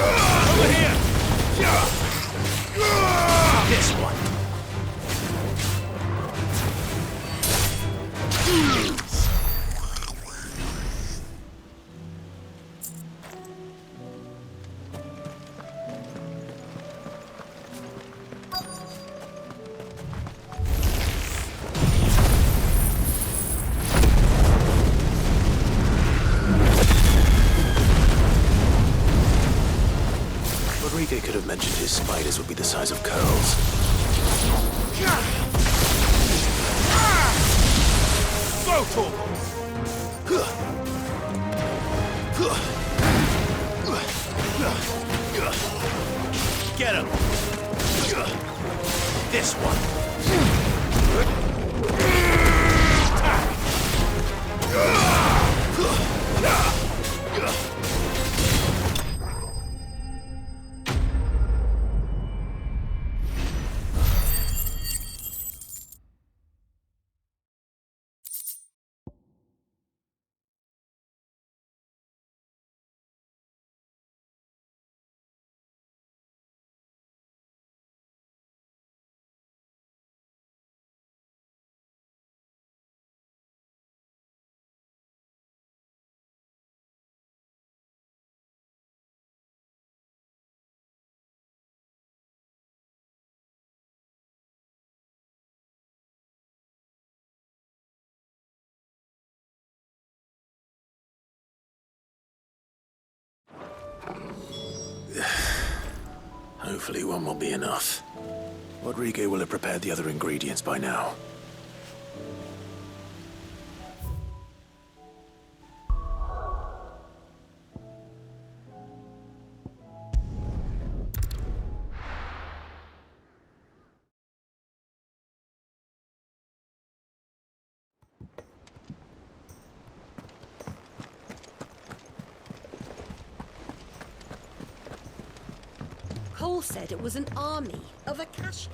Over here! This one. Rodrigo could have mentioned his spiders would be the size of curls. Go, Torgal! Get him! This one. Hopefully one will be enough. Rodrigo will have prepared the other ingredients by now. Cole said it was an army of Akashi.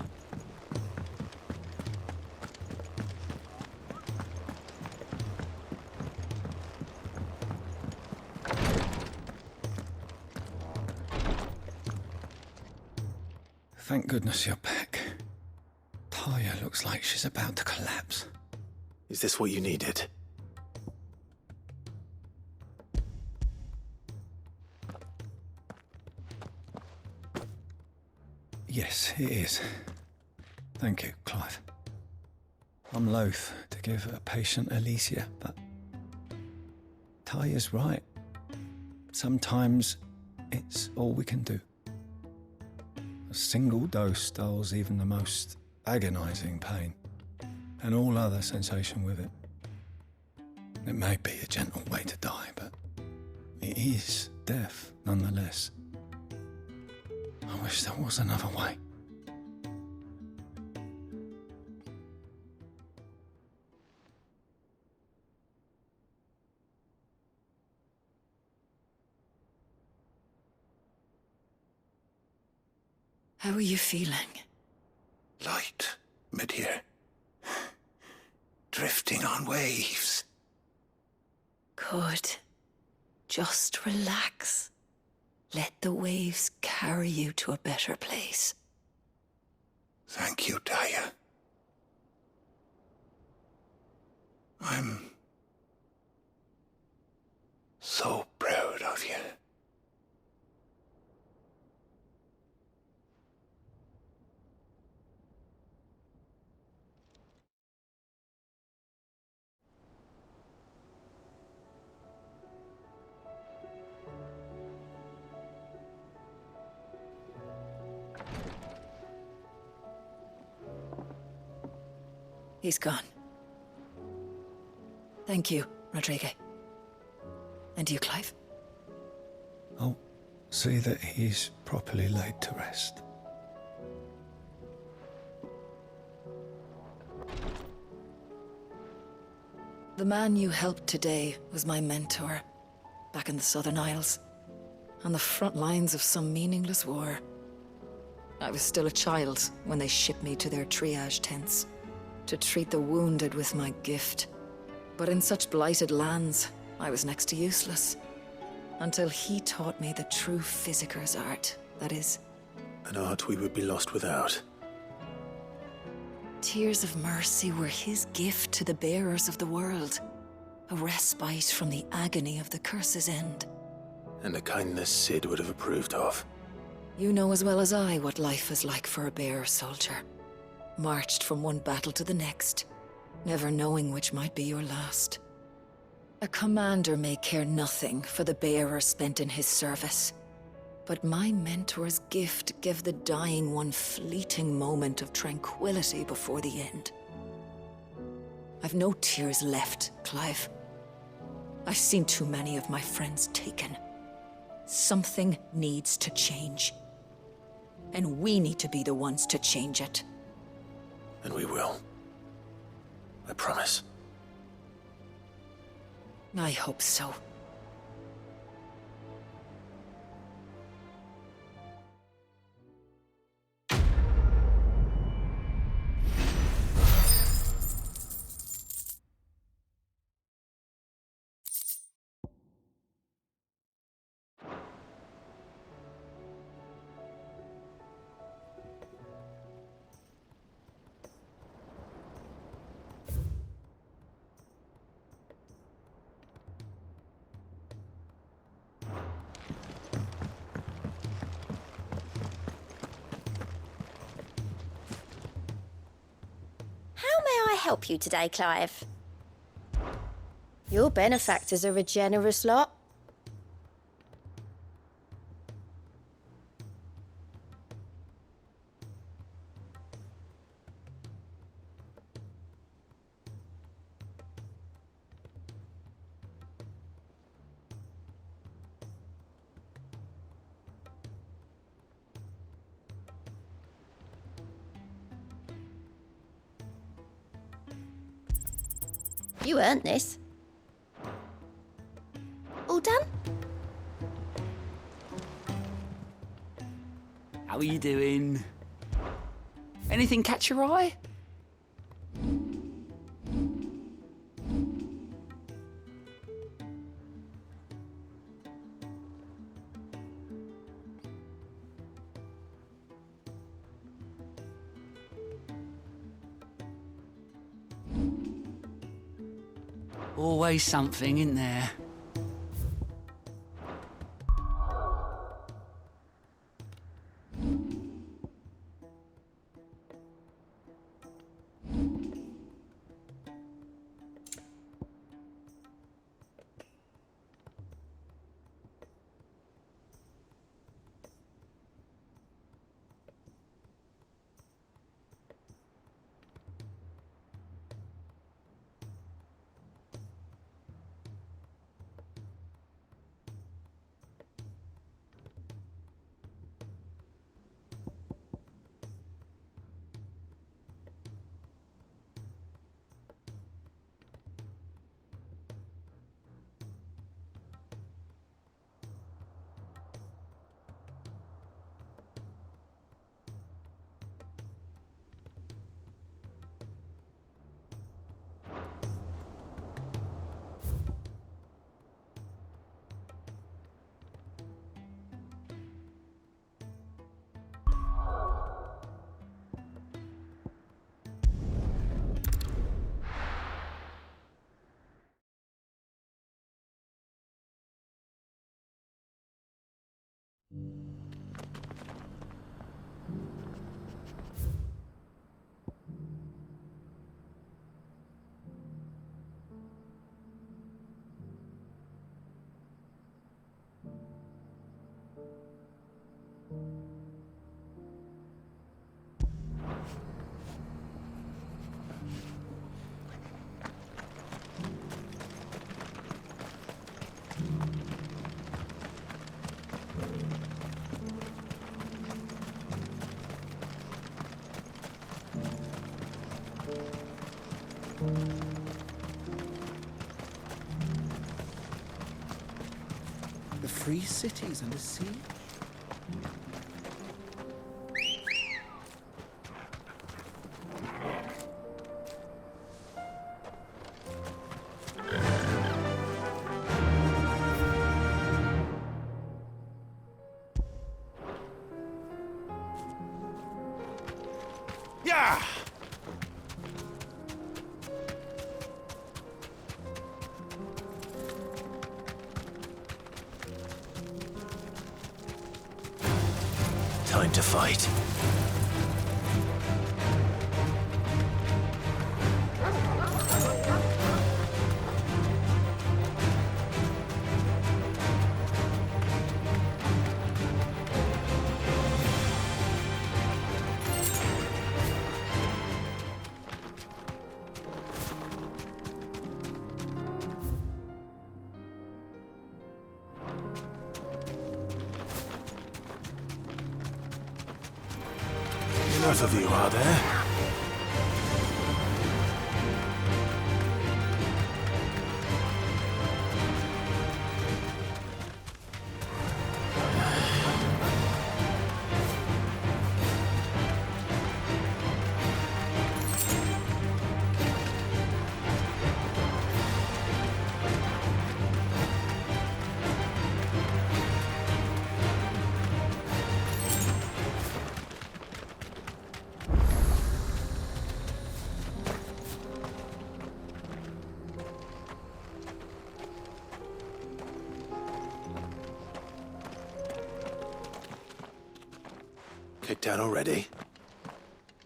Thank goodness you're back. Taya looks like she's about to collapse. Is this what you needed? Yes, it is. Thank you, Clive. I'm loath to give a patient Alicia, but Taya's right. Sometimes it's all we can do. A single dose dulls even the most agonizing pain, and all other sensation with it. It may be a gentle way to die, but it is death nonetheless. I wish there was another way. How are you feeling? Light, mid-here. Drifting on waves. Good. Just relax. Let the waves carry you to a better place. Thank you, Taya. I'm so proud of you. He's gone. Thank you, Rodrigo. And you, Clive? I'll see that he's properly laid to rest. The man you helped today was my mentor, back in the Southern Isles, on the front lines of some meaningless war. I was still a child when they shipped me to their triage tents, to treat the wounded with my gift. But in such blighted lands, I was next to useless. Until he taught me the true Physicker's art, that is. An art we would be lost without. Tears of mercy were his gift to the bearers of the world. A respite from the agony of the curse's end. And a kindness Sid would have approved of. You know as well as I what life is like for a bearer soldier. Marched from one battle to the next, never knowing which might be your last. A commander may care nothing for the bearer spent in his service. But my mentor's gift gave the dying one fleeting moment of tranquility before the end. I've no tears left, Clive. I've seen too many of my friends taken. Something needs to change. And we need to be the ones to change it. And we will. I promise. I hope so. How may I help you today, Clive? Your benefactors are a generous lot. You earned this. All done? How are you doing? Anything catch your eye? Always something, isn't there? The free cities under siege? Yeah! Time to fight. Enough of you, are there? Kicked out already?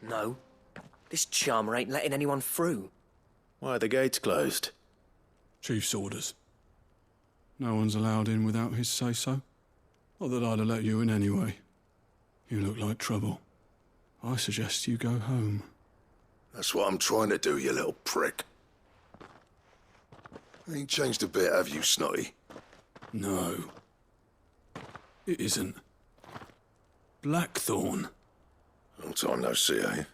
No. This charmer ain't letting anyone through. Why are the gates closed? Chief's orders. No one's allowed in without his say-so. Not that I'd have let you in anyway. You look like trouble. I suggest you go home. That's what I'm trying to do, you little prick. Ain't changed a bit, have you, Snotty? No. It isn't. Blackthorn. Long time no see, eh?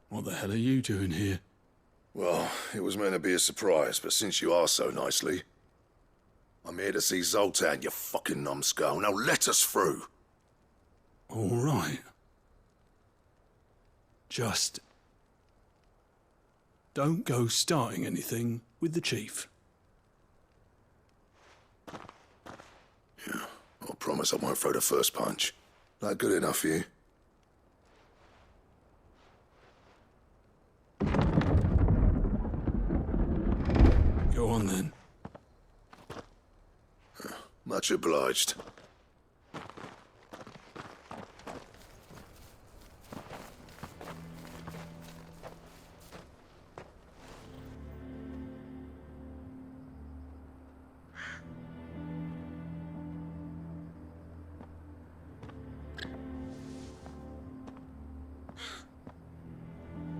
What the hell are you doing here? Well, it was meant to be a surprise, but since you asked so nicely, I'm here to see Zoltan, you fucking numbskull. Now let us through. All right. Just don't go starting anything with the chief. Yeah, I promise I won't throw the first punch. That good enough for you? Go on then. Much obliged.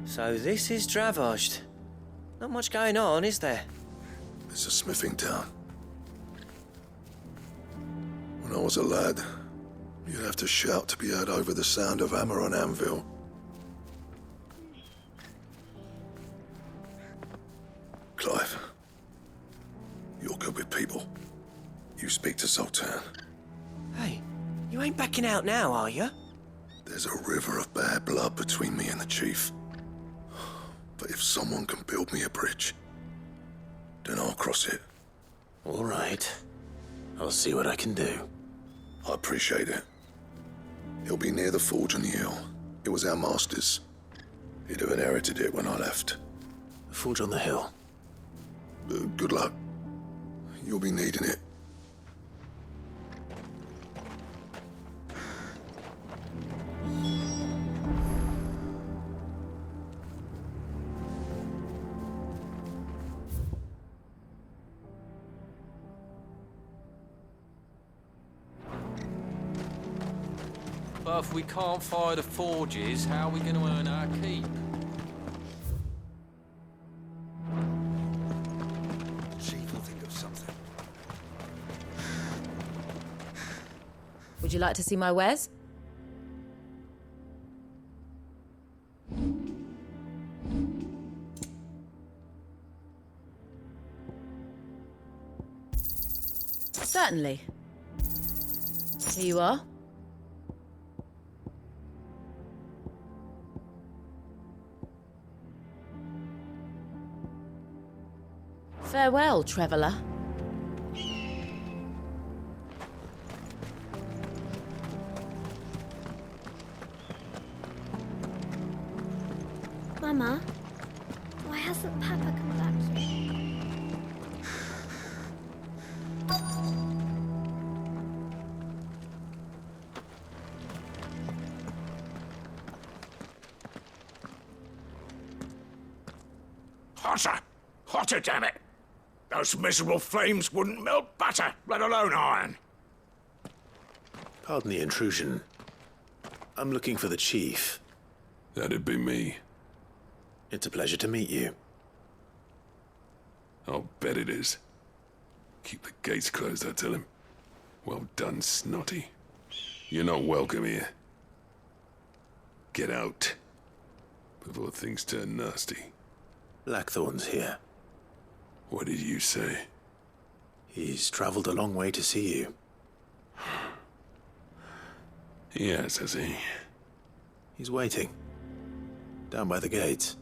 So this is Dravosht. Not much going on, is there? It's a smithing town. When I was a lad, you'd have to shout to be heard over the sound of hammer on anvil. Clive, you're good with people. You speak to Zoltan. Hey, you ain't backing out now, are you? There's a river of bad blood between me and the chief. But if someone can build me a bridge, then I'll cross it. All right. I'll see what I can do. I appreciate it. He'll be near the forge on the hill. It was our master's. He'd have inherited it when I left. The forge on the hill. Good luck. You'll be needing it. But if we can't fire the forges, how are we going to earn our keep? Chief will think of something. Would you like to see my wares? Certainly. Here you are. Farewell, traveller. Mama, why hasn't Papa come back yet? Hotter! Hotter, damn it! Those miserable flames wouldn't melt butter, let alone iron. Pardon the intrusion. I'm looking for the chief. That'd be me. It's a pleasure to meet you. I'll bet it is. Keep the gates closed, I tell him. Well done, Snotty. You're not welcome here. Get out. Before things turn nasty. Blackthorn's here. What did you say? He's traveled a long way to see you. Yes, has he? He's waiting. Down by the gates.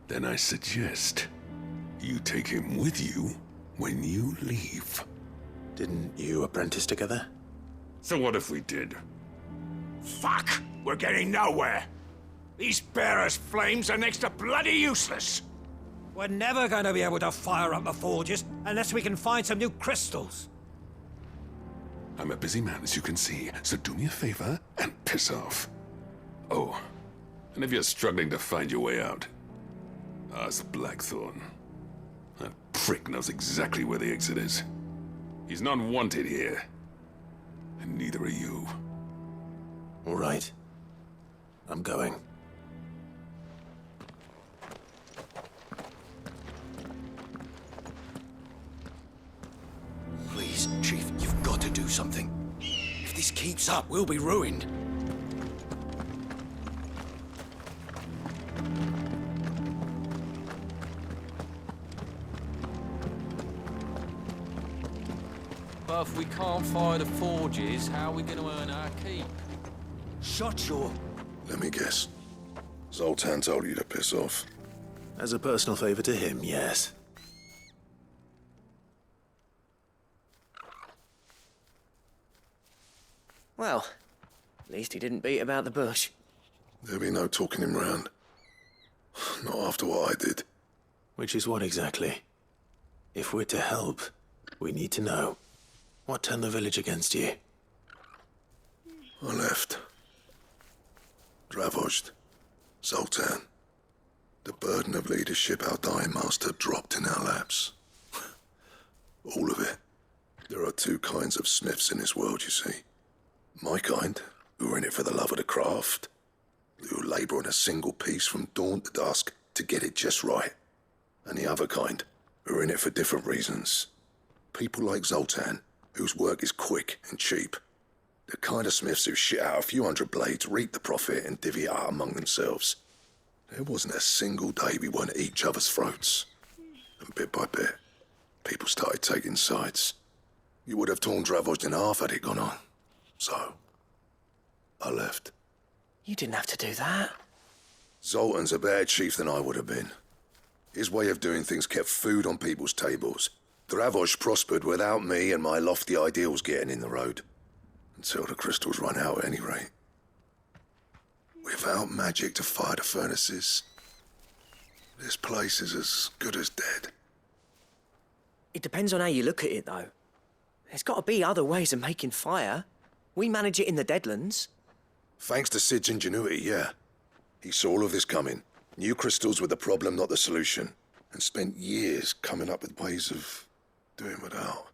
Then I suggest you take him with you when you leave. Didn't you apprentice together? So what if we did? Fuck! We're getting nowhere. These bearers' flames are next to bloody useless. We're never going to be able to fire up the forges unless we can find some new crystals. I'm a busy man, as you can see, so do me a favor and piss off. Oh, and if you're struggling to find your way out, ask Blackthorn. That prick knows exactly where the exit is. He's not wanted here. And neither are you. All right. I'm going. Please, Chief, you've got to do something. If this keeps up, we'll be ruined. But if we can't fire the forges, how are we going to earn our keep? Shut your... Let me guess. Zoltan told you to piss off. As a personal favor to him, yes. Well, at least he didn't beat about the bush. There'll be no talking him round. Not after what I did. Which is what exactly? If we're to help, we need to know. What turned the village against you? I left. Dravozd. Zoltan. The burden of leadership our dying master dropped in our laps. All of it. There are two kinds of smiths in this world, you see. My kind, who are in it for the love of the craft, who labour on a single piece from dawn to dusk to get it just right. And the other kind, who are in it for different reasons. People like Zoltan, whose work is quick and cheap. The kind of smiths who shit out a few hundred blades, reap the profit, and divvy it out among themselves. There wasn't a single day we weren't at each other's throats. And bit by bit, people started taking sides. You would have torn Dravozd in half had it gone on. So, I left. You didn't have to do that. Zoltan's a better chief than I would have been. His way of doing things kept food on people's tables. Dravozd prospered without me and my lofty ideals getting in the road. Until the crystals run out at any rate. Without magic to fire the furnaces, this place is as good as dead. It depends on how you look at it, though. There's got to be other ways of making fire. We manage it in the Deadlands. Thanks to Sid's ingenuity, yeah. He saw all of this coming. Knew crystals were the problem, not the solution. And spent years coming up with ways of doing without.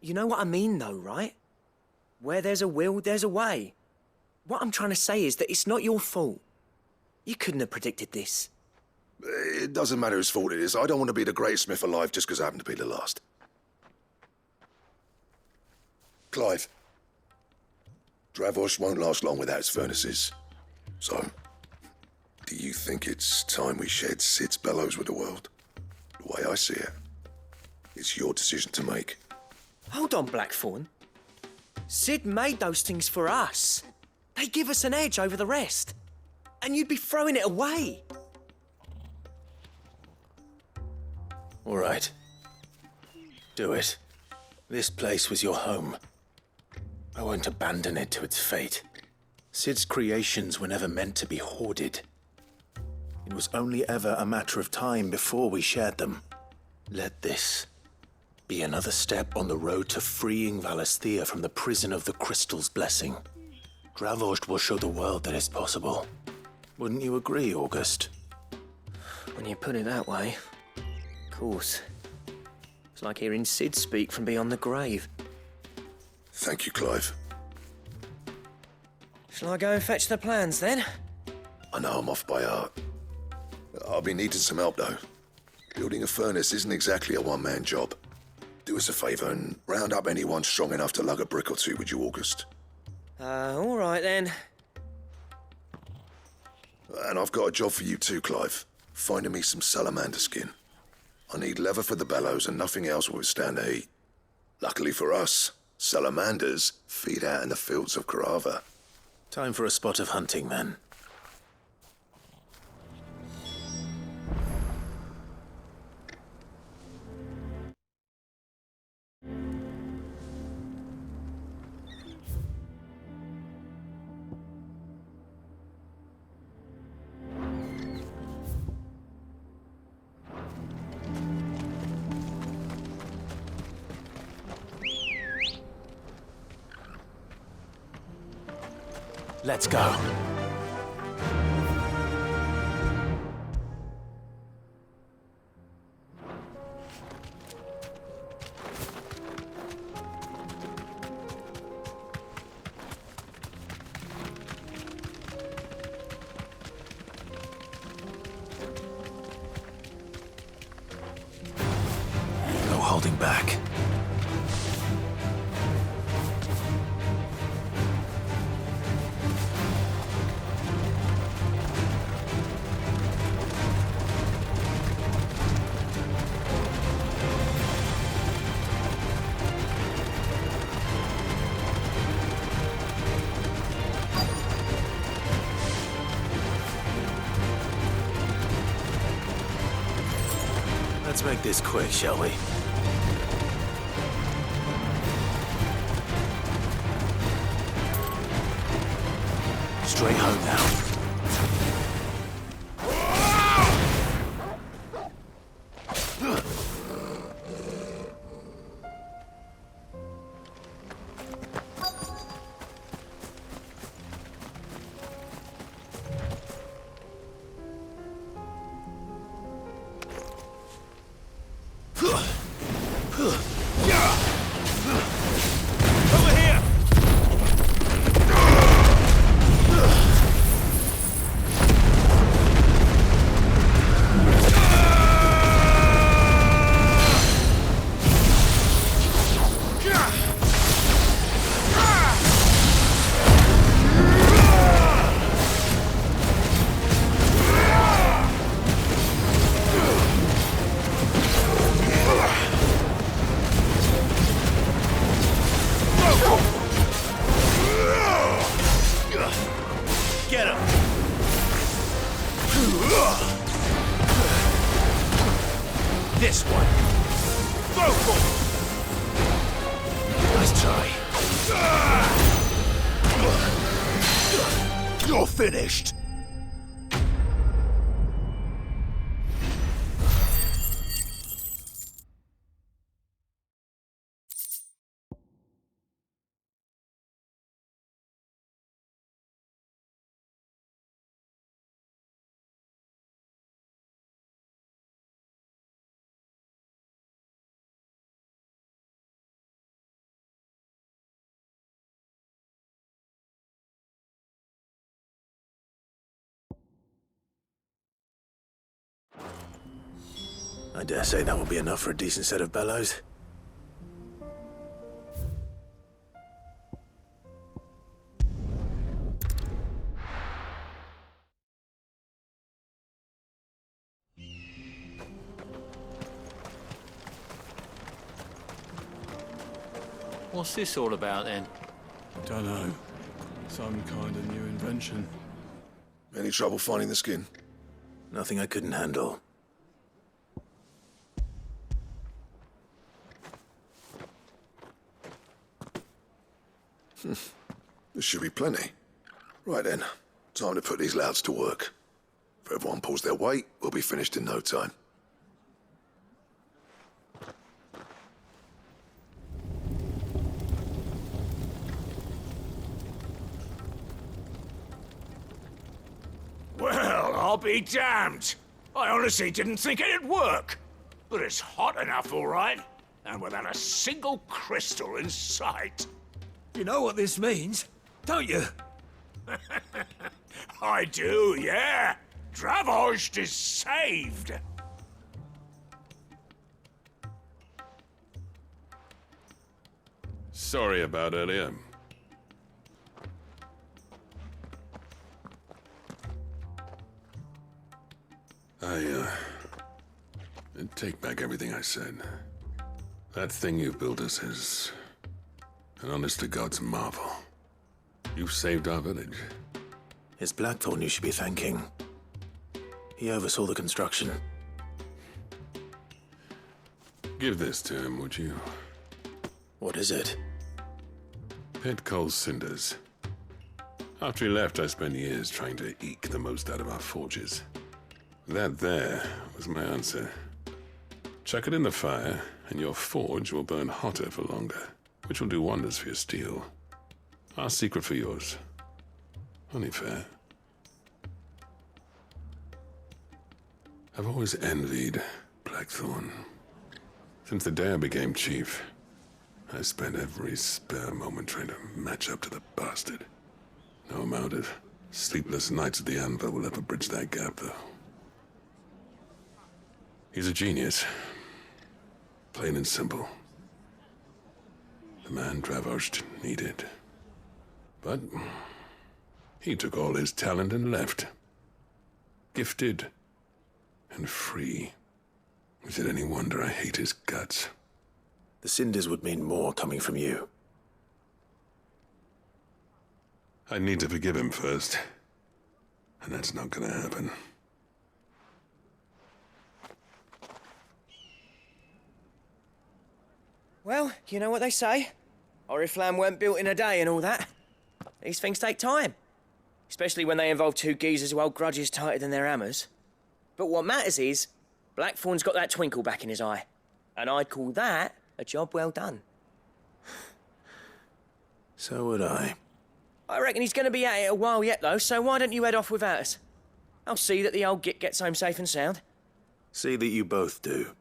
You know what I mean, though, right? Where there's a will, there's a way. What I'm trying to say is that it's not your fault. You couldn't have predicted this. It doesn't matter whose fault it is. I don't want to be the greatest smith alive just because I happen to be the last. Clive. Dravozd won't last long without its furnaces. So, do you think it's time we shared Sid's bellows with the world? The way I see it, it's your decision to make. Hold on, Blackthorn. Sid made those things for us. They give us an edge over the rest. And you'd be throwing it away. All right. Do it. This place was your home. I won't abandon it to its fate. Sid's creations were never meant to be hoarded. It was only ever a matter of time before we shared them. Let this be another step on the road to freeing Valisthea from the prison of the Crystal's blessing. Dravost will show the world that it's possible. Wouldn't you agree, August? When you put it that way, of course. It's like hearing Sid speak from beyond the grave. Thank you, Clive. Shall I go and fetch the plans, then? I know I'm off by heart. I'll be needing some help, though. Building a furnace isn't exactly a one-man job. Do us a favour and round up anyone strong enough to lug a brick or two, would you, August? All right, then. And I've got a job for you too, Clive. Finding me some salamander skin. I need leather for the bellows and nothing else will withstand the heat. Luckily for us, salamanders feed out in the fields of Carava. Time for a spot of hunting, then. Let's go. No holding back. Let's make this quick, shall we? Straight home now. Get him! This one! Vocal! Nice try. You're finished! I dare say that will be enough for a decent set of bellows. What's this all about, then? Dunno. Some kind of new invention. Any trouble finding the skin? Nothing I couldn't handle. There should be plenty. Right then, time to put these louds to work. If everyone pulls their weight, we'll be finished in no time. Well, I'll be damned. I honestly didn't think it'd work. But it's hot enough, all right. And without a single crystal in sight. You know what this means, don't you? I do, yeah. Dravost is saved. Sorry about earlier. I take back everything I said. That thing you've built us is an honest-to-God's marvel. You've saved our village. It's Blackthorn you should be thanking. He oversaw the construction. Give this to him, would you? What is it? Pit coal cinders. After he left, I spent years trying to eke the most out of our forges. That there was my answer. Chuck it in the fire, and your forge will burn hotter for longer, which will do wonders for your steel. Our secret for yours. Only fair. I've always envied Blackthorn. Since the day I became chief, I spent every spare moment trying to match up to the bastard. No amount of sleepless nights at the anvil will ever bridge that gap, though. He's a genius. Plain and simple. The man Dravost needed. But he took all his talent and left. Gifted and free. Is it any wonder I hate his guts? The cinders would mean more coming from you. I need to forgive him first. And that's not gonna happen. Well, you know what they say. Oriflamme weren't built in a day and all that. These things take time. Especially when they involve two geezers who hold grudges tighter than their hammers. But what matters is, Blackthorn's got that twinkle back in his eye. And I'd call that a job well done. So would I. I reckon he's going to be at it a while yet, though, so why don't you head off without us? I'll see that the old git gets home safe and sound. See that you both do.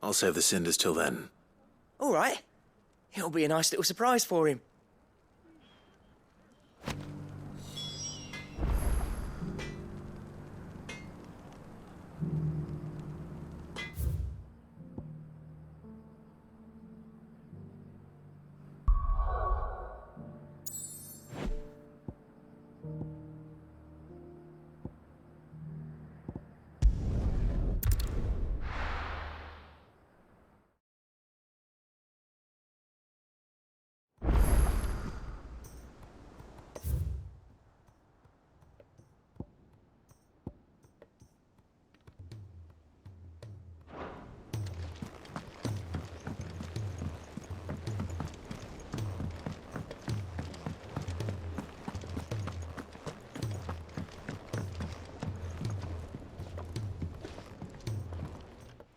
I'll save the cinders till then. All right. It'll be a nice little surprise for him.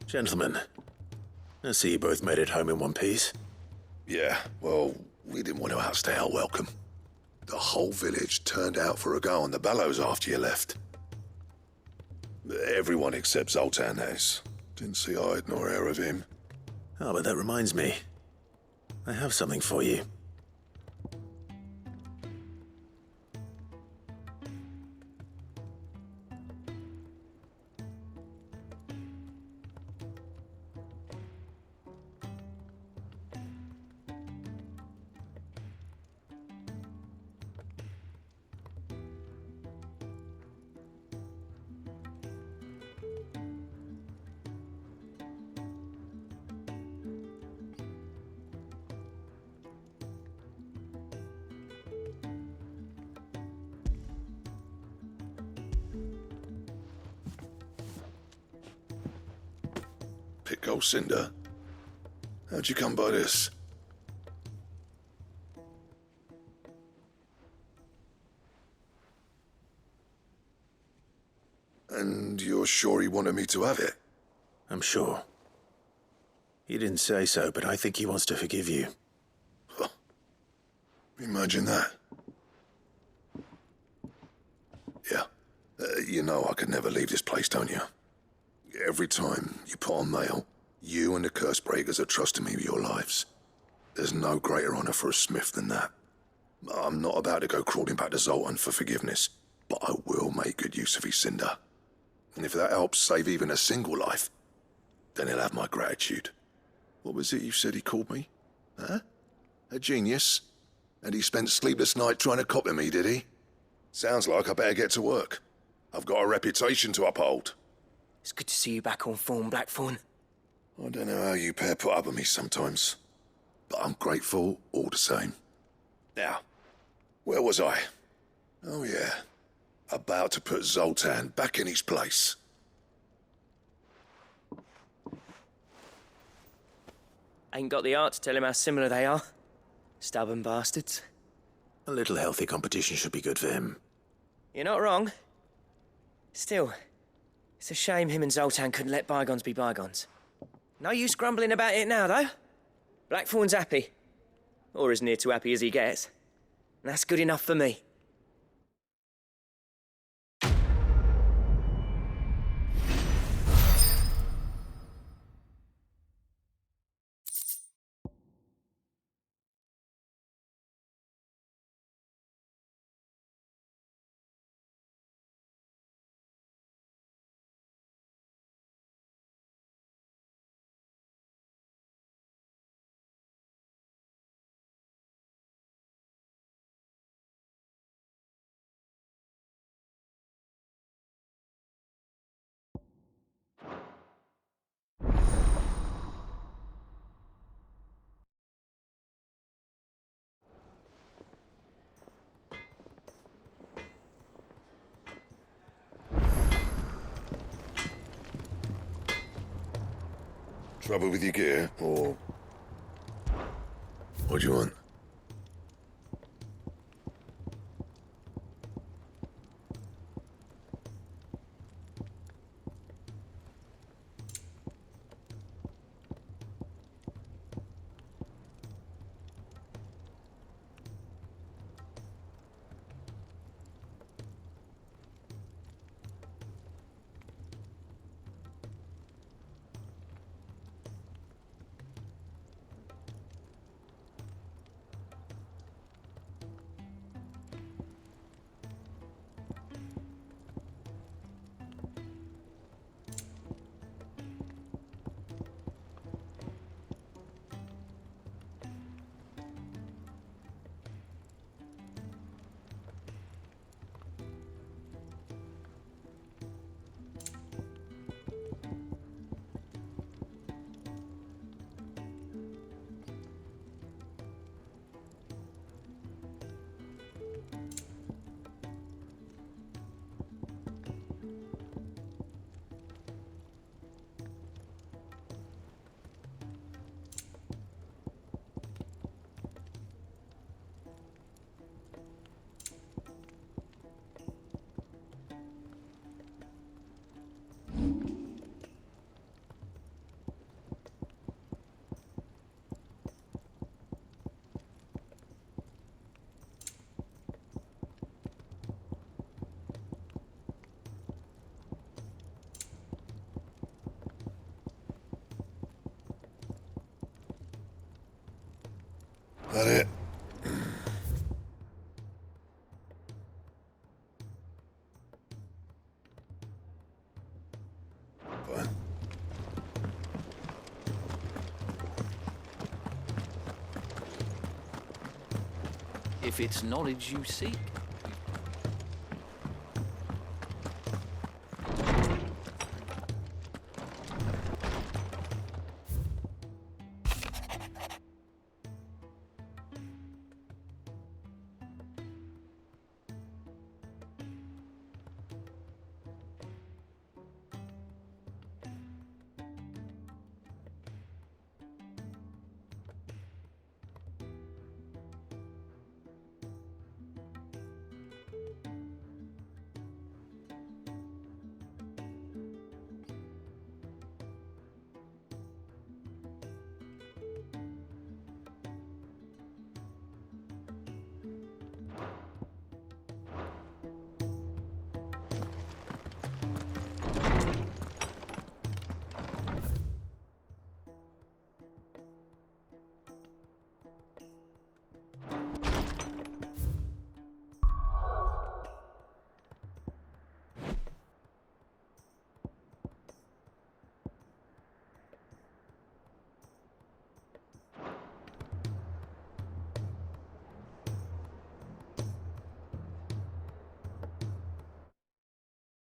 Gentlemen, I see you both made it home in one piece. Yeah, well, we didn't want to outstay our welcome. The whole village turned out for a go on the bellows after you left. Everyone except Zoltan has. Didn't see hide nor hair of him. Oh, but that reminds me. I have something for you. Pick old cinder. How'd you come by this? And you're sure he wanted me to have it? I'm sure. He didn't say so, but I think he wants to forgive you. Huh. Imagine that. Yeah. You know I could never leave this place, don't you? Every time you put on mail, you and the curse breakers are trusting me with your lives. There's no greater honor for a smith than that. I'm not about to go crawling back to Zoltan for forgiveness, but I will make good use of his cinder. And if that helps save even a single life, then he'll have my gratitude. What was it you said he called me? Huh? A genius? And he spent sleepless night trying to copy me, did he? Sounds like I better get to work. I've got a reputation to uphold. It's good to see you back on form, Blackthorn. I don't know how you pair put up with me sometimes, but I'm grateful all the same. Now, where was I? Oh yeah, about to put Zoltan back in his place. Ain't got the art to tell him how similar they are. Stubborn bastards. A little healthy competition should be good for him. You're not wrong. Still, it's a shame him and Zoltan couldn't let bygones be bygones. No use grumbling about it now, though. Blackthorn's happy. Or as near to happy as he gets. And that's good enough for me. Trouble with your gear, or... What do you want? That it? Fine. If it's knowledge you seek,